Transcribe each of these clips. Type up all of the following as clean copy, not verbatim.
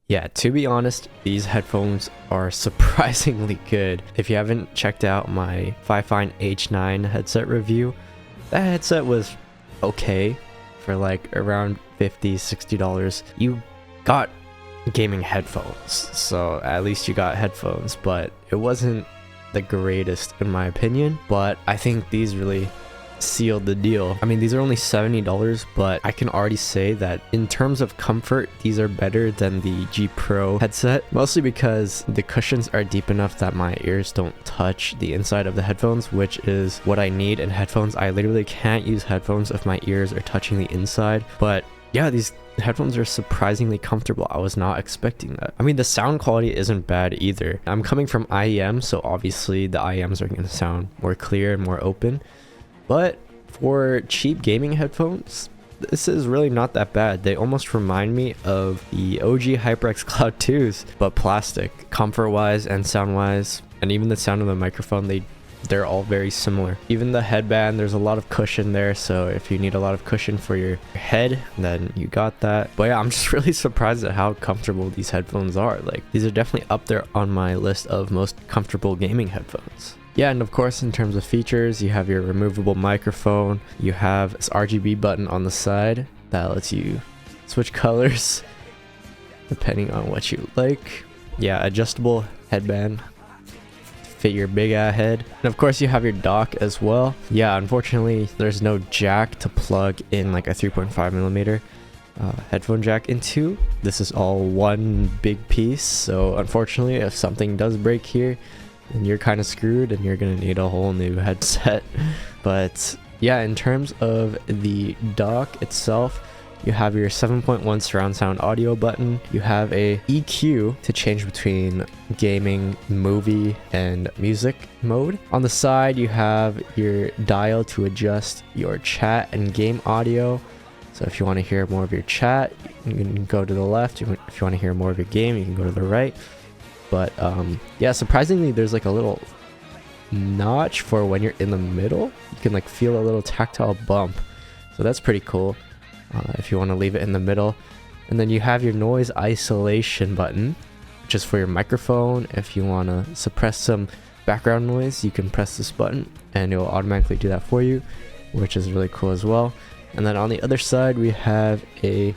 Yeah, to be honest, these headphones are surprisingly good. If you haven't checked out my Fifine H9 headset review, that headset was okay for like around $50-$60. You got gaming headphones, so at least you got headphones, but it wasn't the greatest in my opinion. But I think these really sealed the deal. I mean, these are only $70, but I can already say that in terms of comfort, these are better than the G Pro headset, mostly because the cushions are deep enough that my ears don't touch the inside of the headphones, which is what I need in headphones. I literally can't use headphones if my ears are touching the inside. But yeah, these headphones are surprisingly comfortable. I was not expecting that. I mean, the sound quality isn't bad either. I'm coming from IEM, so obviously the IEMs are going to sound more clear and more open. But for cheap gaming headphones, this is really not that bad. They almost remind me of the OG HyperX Cloud 2s, but plastic. Comfort-wise and sound-wise, and even the sound of the microphone, they're all very similar. Even the headband, there's a lot of cushion there, so if you need a lot of cushion for your head, then you got that. But yeah, I'm just really surprised at how comfortable these headphones are. Like, these are definitely up there on my list of most comfortable gaming headphones. Yeah, and of course, in terms of features, you have your removable microphone. You have this RGB button on the side that lets you switch colors depending on what you like. Yeah, adjustable headband to fit your big ass head. And of course, you have your dock as well. Yeah, unfortunately, there's no jack to plug in like a 3.5mm headphone jack into. This is all one big piece, so unfortunately, if something does break here, and you're kind of screwed and you're gonna need a whole new headset. But yeah, in terms of the dock itself, you have your 7.1 surround sound audio button. You have a EQ to change between gaming, movie, and music mode. On the side, you have your dial to adjust your chat and game audio. So if you want to hear more of your chat, you can go to the left. If you want to hear more of your game, you can go to the right. But yeah, surprisingly, there's like a little notch for when you're in the middle. You can like feel a little tactile bump, so that's pretty cool if you want to leave it in the middle. And then you have your noise isolation button, which is for your microphone. If you want to suppress some background noise, you can press this button and it will automatically do that for you, which is really cool as well. And then on the other side, we have a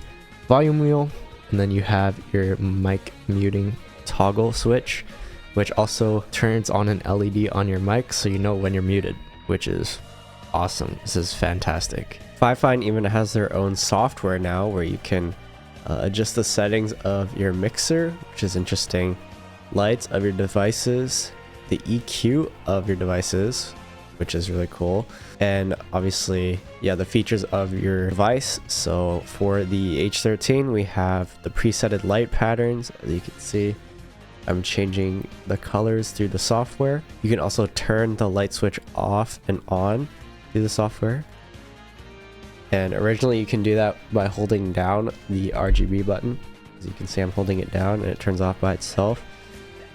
volume wheel, and then you have your mic muting toggle switch, which also turns on an LED on your mic so you know when you're muted, which is awesome. This is fantastic. Fifine even has their own software now where you can adjust the settings of your mixer, which is interesting, lights of your devices, the EQ of your devices, which is really cool, and obviously, yeah, the features of your device. So for the H13, we have the presetted light patterns. As you can see, I'm changing the colors through the software. You can also turn the light switch off and on through the software. And originally you can do that by holding down the RGB button. As you can see, I'm holding it down and it turns off by itself.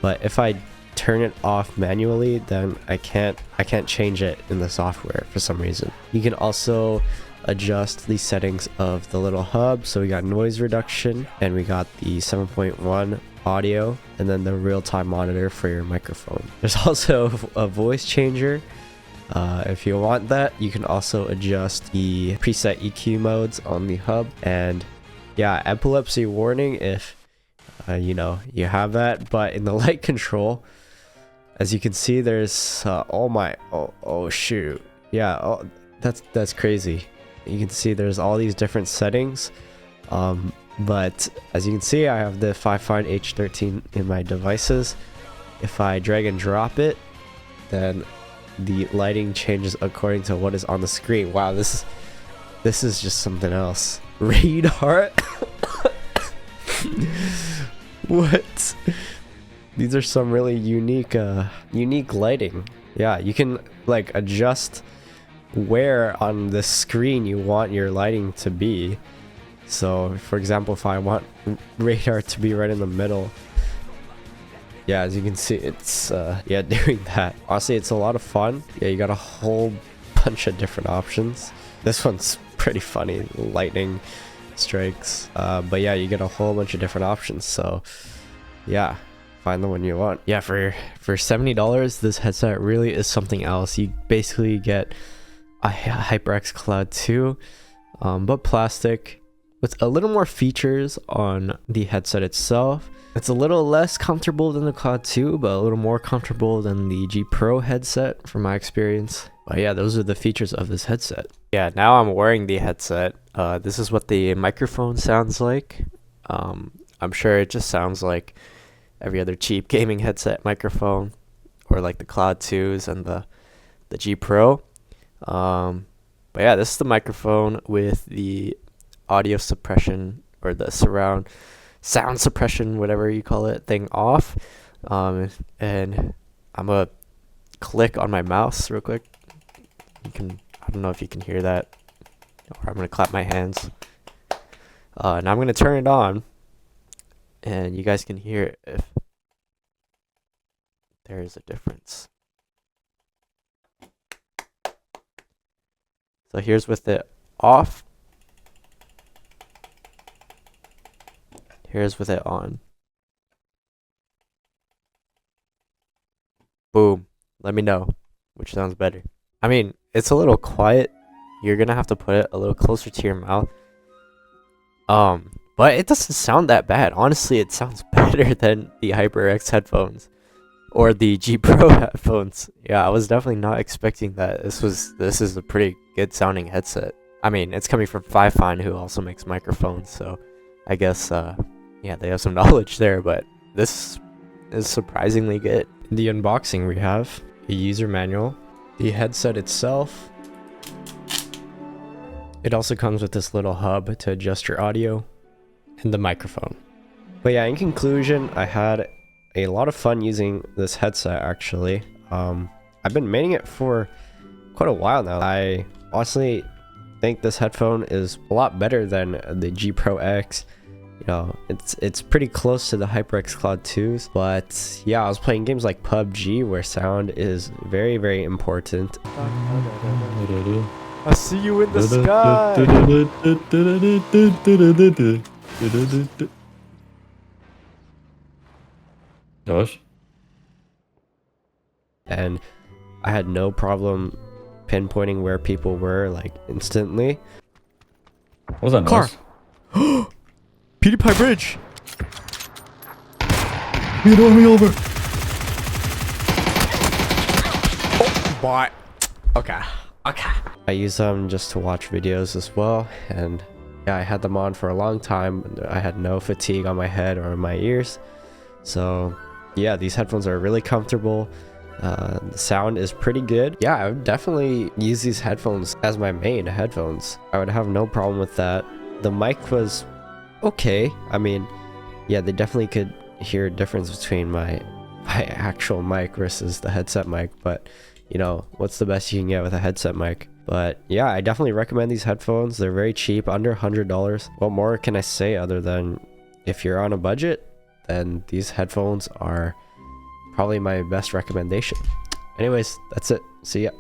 But if I turn it off manually, then I can't change it in the software for some reason. You can also adjust the settings of the little hub. So we got noise reduction, and we got the 7.1 audio, and then the real-time monitor for your microphone. There's also a voice changer. If you want that, you can also adjust the preset EQ modes on the hub. And yeah, epilepsy warning if you know, you have that. But in the light control, as you can see, there's oh shoot, yeah, oh, that's crazy. You can see there's all these different settings, but as you can see, I have the Fifine H13 in my devices. If I drag and drop it, then the lighting changes according to what is on the screen. Wow, this is just something else. Radar. What? These are some really unique lighting. Yeah, you can like adjust where on the screen you want your lighting to be. So for example, if I want radar to be right in the middle, yeah, as you can see, it's yeah, doing that. Honestly, it's a lot of fun. Yeah, you got a whole bunch of different options. This one's pretty funny. Lightning strikes. But yeah, you get a whole bunch of different options. So yeah, find the one you want. Yeah, for $70, this headset really is something else. You basically get a HyperX Cloud 2, but plastic, with a little more features on the headset itself. It's a little less comfortable than the Cloud 2, but a little more comfortable than the G Pro headset from my experience. But yeah, those are the features of this headset. Yeah, now I'm wearing the headset. This is what the microphone sounds like. I'm sure it just sounds like every other cheap gaming headset microphone, or like the Cloud 2s and the G Pro. But yeah, this is the microphone with the audio suppression, or the surround sound suppression, whatever you call it, thing off. And I'm gonna click on my mouse real quick. I don't know if you can hear that, or I'm gonna clap my hands. And I'm gonna turn it on, and you guys can hear if there is a difference. So here's with it off. Here's with it on. Boom. Let me know which sounds better. I mean, it's a little quiet. You're gonna have to put it a little closer to your mouth. But it doesn't sound that bad. Honestly, it sounds better than the HyperX headphones or the G Pro headphones. Yeah, I was definitely not expecting that. This is a pretty good sounding headset. I mean, it's coming from Fifine, who also makes microphones, so I guess yeah, they have some knowledge there, but this is surprisingly good. In the unboxing, we have a user manual, the headset itself. It also comes with this little hub to adjust your audio, and the microphone. But yeah, in conclusion, I had a lot of fun using this headset actually. I've been maining it for quite a while now. I honestly think this headphone is a lot better than the G Pro X. You know, it's pretty close to the HyperX Cloud 2s, but yeah, I was playing games like PUBG where sound is very, very important. I see you in the sky! Josh? And I had no problem pinpointing where people were, like, instantly. What was that Car! noise? PewDiePie Bridge! You throw me over! Oh, bot. Okay. I use them just to watch videos as well, and yeah, I had them on for a long time. I had no fatigue on my head or my ears. So yeah, these headphones are really comfortable. The sound is pretty good. Yeah, I would definitely use these headphones as my main headphones. I would have no problem with that. The mic was okay. I mean, yeah, they definitely could hear a difference between my actual mic versus the headset mic, but you know, what's the best you can get with a headset mic? But yeah, I definitely recommend these headphones. They're very cheap, under $100. What more can I say other than if you're on a budget, then these headphones are probably my best recommendation. Anyways, that's it. See ya.